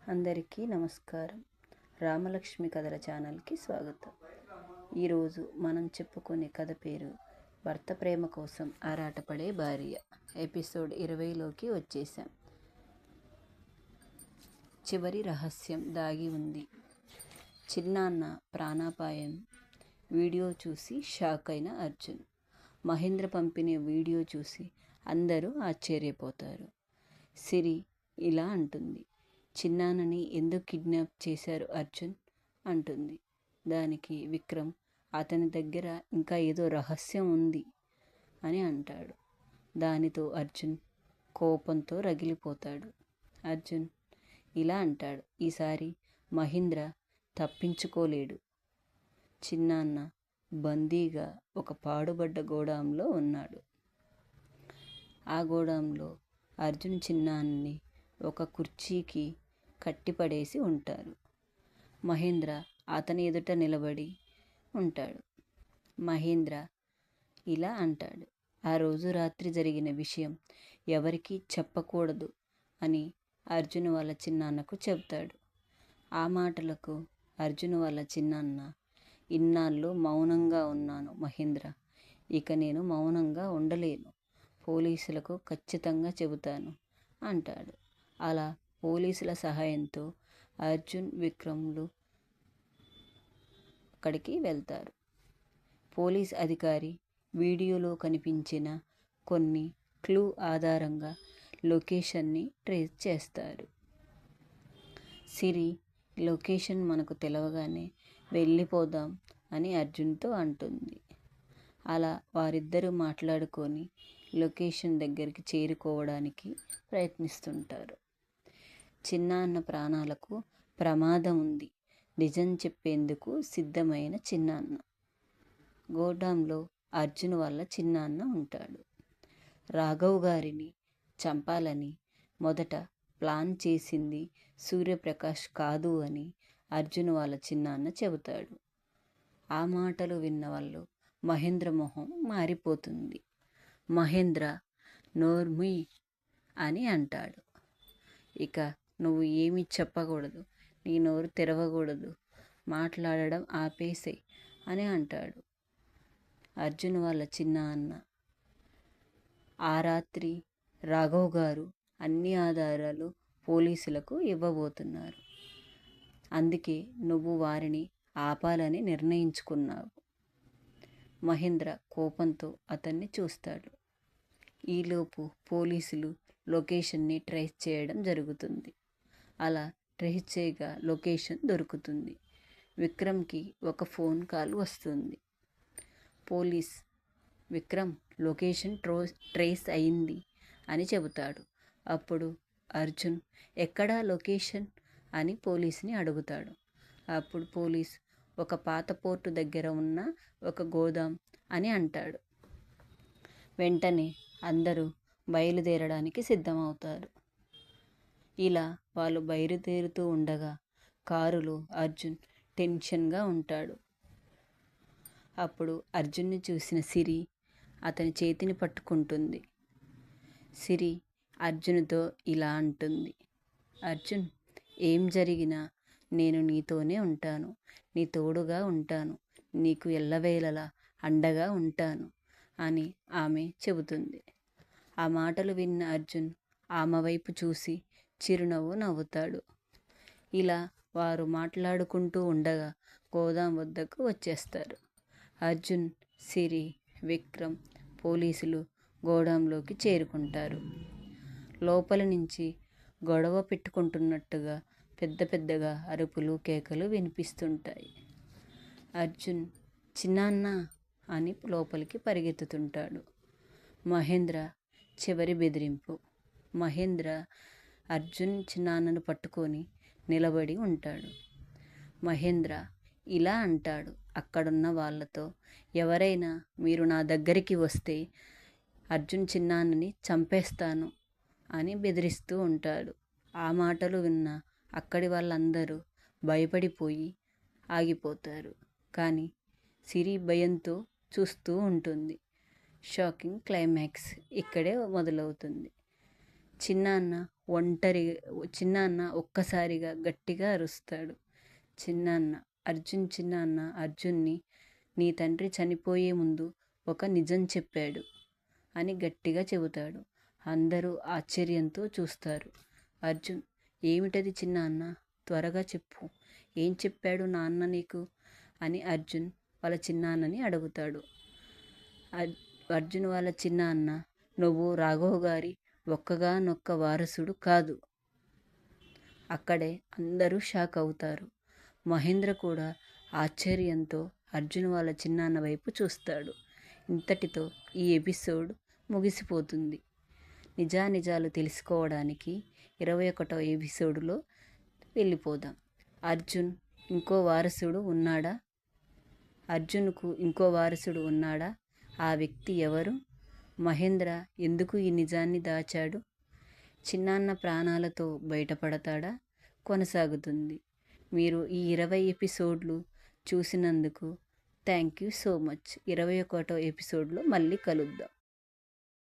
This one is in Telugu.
అందరికీ నమస్కారం. రామలక్ష్మి కథల ఛానల్కి స్వాగతం. ఈరోజు మనం చెప్పుకునే కథ పేరు భర్త ప్రేమ కోసం ఆరాటపడే భార్య. ఎపిసోడ్ 20లోకి వచ్చేసాం. చివరి రహస్యం దాగి ఉంది. చిన్నాన్న ప్రాణాపాయం వీడియో చూసి షాక్ అయిన అర్జున్. మహేంద్ర పంపిన వీడియో చూసి అందరూ ఆశ్చర్యపోతారు. సిరి ఇలా అంటుంది, చిన్నాన్నని ఎందుకు కిడ్నాప్ చేశారు అర్జున్ అంటుంది. దానికి విక్రమ్, అతని దగ్గర ఇంకా ఏదో రహస్యం ఉంది అని అంటాడు. దానితో అర్జున్ కోపంతో రగిలిపోతాడు. అర్జున్ ఇలా అంటాడు, ఈసారి మహేంద్ర తప్పించుకోలేడు. చిన్నాన్న బందీగా ఒక పాడుబడ్డ గోడాంలో ఉన్నాడు. ఆ గోడాంలో అర్జున్ చిన్నాన్ని ఒక కుర్చీకి కట్టిపడేసి ఉంటారు. మహేంద్ర అతని ఎదుట నిలబడి ఉంటాడు. మహేంద్ర ఇలా అంటాడు, ఆ రోజు రాత్రి జరిగిన విషయం ఎవరికీ చెప్పకూడదు అని అర్జున్ వాళ్ళ చిన్నాన్నకు చెప్తాడు. ఆ మాటలకు అర్జున్ వాళ్ళ చిన్నాన్న, ఇన్నాళ్ళు మౌనంగా ఉన్నాను మహేంద్ర, ఇక నేను మౌనంగా ఉండలేను, పోలీసులకు ఖచ్చితంగా చెబుతాను అంటాడు. అలా పోలీసుల సహాయంతో అర్జున్, విక్రమ్లు అక్కడికి వెళ్తారు. పోలీస్ అధికారి వీడియోలో కనిపించిన కొన్ని క్లూ ఆధారంగా లొకేషన్ని ట్రేస్ చేస్తారు. సిరి లొకేషన్ మనకు తెలవగానే వెళ్ళిపోదాం అని అర్జున్తో అంటుంది. అలా వారిద్దరూ మాట్లాడుకొని లొకేషన్ దగ్గరికి చేరుకోవడానికి ప్రయత్నిస్తుంటారు. చిన్నాన్న ప్రాణాలకు ప్రమాదం ఉంది, నిజం చెప్పేందుకు సిద్ధమైన చిన్నాన్న. గోడాంలో అర్జున్ వాళ్ళ చిన్నాన్న ఉంటాడు. రాఘవ్ గారిని చంపాలని మొదట ప్లాన్ చేసింది సూర్యప్రకాష్ కాదు అని అర్జున్ వాళ్ళ చిన్నాన్న చెబుతాడు. ఆ మాటలు విన్న వాళ్ళు మహేంద్ర మొహం మారిపోతుంది. మహేంద్ర నోర్ముయ్ అని అంటాడు, ఇక నువ్వు ఏమీ చెప్పకూడదు, నీ నోరు తెరవకూడదు, మాట్లాడడం ఆపేసేయ్ అని అంటాడు. అర్జున్ వాళ్ళ చిన్నాన్న, ఆ రాత్రి రాఘవ్ గారు అన్ని ఆధారాలు పోలీసులకు ఇవ్వబోతున్నారు, అందుకే నువ్వు వారిని ఆపాలని నిర్ణయించుకున్నావు. మహేంద్ర కోపంతో అతన్ని చూస్తాడు. ఈలోపు పోలీసులు లొకేషన్ని ట్రేస్ చేయడం జరుగుతుంది. అలా ట్రేస్ చేయగా లొకేషన్ దొరుకుతుంది. విక్రమ్కి ఒక ఫోన్ కాల్ వస్తుంది. పోలీస్, విక్రమ్ లొకేషన్ ట్రేస్ అయింది అని చెబుతాడు. అప్పుడు అర్జున్, ఎక్కడా లొకేషన్ అని పోలీస్ని అడుగుతాడు. అప్పుడు పోలీస్, ఒక పాత పోర్టు దగ్గర ఉన్న ఒక గోదాం అని అంటాడు. వెంటనే అందరూ బయలుదేరడానికి సిద్ధమవుతారు. ఇలా వాళ్ళు బయలుదేరుతూ ఉండగా కారులో అర్జున్ టెన్షన్గా ఉంటాడు. అప్పుడు అర్జున్ని చూసిన సిరి అతని చేతిని పట్టుకుంటుంది. సిరి అర్జున్తో ఇలా అంటుంది, అర్జున్, ఏం జరిగినా నేను నీతోనే ఉంటాను, నీ తోడుగా ఉంటాను, నీకు ఎల్లవేళలా అండగా ఉంటాను అని ఆమె చెబుతుంది. ఆ మాటలు విన్న అర్జున్ ఆమె వైపు చూసి చిరునవ్వు నవ్వుతాడు. ఇలా వారు మాట్లాడుకుంటూ ఉండగా గోదాం వద్దకు వచ్చేస్తారు. అర్జున్, సిరి, విక్రమ్, పోలీసులు గోడాంలోకి చేరుకుంటారు. లోపల నుంచి గొడవ పెట్టుకుంటున్నట్టుగా పెద్ద పెద్దగా అరుపులు, కేకలు వినిపిస్తుంటాయి. అర్జున్ చిన్నాన్న అని లోపలికి పరిగెత్తుతుంటాడు. మహేంద్ర చివరి బెదిరింపు. మహేంద్ర అర్జున్ చిన్నాన్నను పట్టుకొని నిలబడి ఉంటాడు. మహేంద్ర ఇలా అంటాడు అక్కడున్న వాళ్ళతో, ఎవరైనా మీరు నా దగ్గరికి వస్తే అర్జున్ చిన్నాన్నని చంపేస్తాను అని బెదిరిస్తూ ఉంటాడు. ఆ మాటలు విన్న అక్కడి వాళ్ళందరూ భయపడిపోయి ఆగిపోతారు. కానీ సిరి భయంతో చూస్తూ ఉంటుంది. షాకింగ్ క్లైమాక్స్ ఇక్కడే మొదలవుతుంది. చిన్నాన్న ఒంటరి చిన్నాన్న ఒక్కసారిగా గట్టిగా అరుస్తాడు. చిన్నాన్న అర్జున్ని నీ తండ్రి చనిపోయే ముందు ఒక నిజం చెప్పాడు అని గట్టిగా చెబుతాడు. అందరూ ఆశ్చర్యంతో చూస్తారు. అర్జున్, ఏమిటది చిన్నాన్న, త్వరగా చెప్పు, ఏం చెప్పాడు నాన్న నీకు అని అర్జున్ వాళ్ళ చిన్నాన్నని అడుగుతాడు. అర్జున్ వాళ్ళ చిన్నాన్న, నువ్వు రాఘవ్ గారి ఒక్కగానొక్క వారసుడు కాదు. అక్కడే అందరూ షాక్ అవుతారు. మహేంద్ర కూడా ఆశ్చర్యంతో అర్జున్ వాళ్ళ చిన్నాన్న వైపు చూస్తాడు. ఇంతటితో ఈ ఎపిసోడ్ ముగిసిపోతుంది. నిజానిజాలు తెలుసుకోవడానికి 21వ ఎపిసోడ్లో వెళ్ళిపోదాం. అర్జున్కు ఇంకో వారసుడు ఉన్నాడా? ఆ వ్యక్తి ఎవరు? మహేంద్ర ఎందుకు ఈ నిజాన్ని దాచాడు? చిన్నాన్న ప్రాణాలతో బయటపడతాడా? కొనసాగుతుంది. మీరు ఈ 20 ఎపిసోడ్లు చూసినందుకు థ్యాంక్ యూ సో మచ్. 21వ ఎపిసోడ్లో మళ్ళీ కలుద్దాం.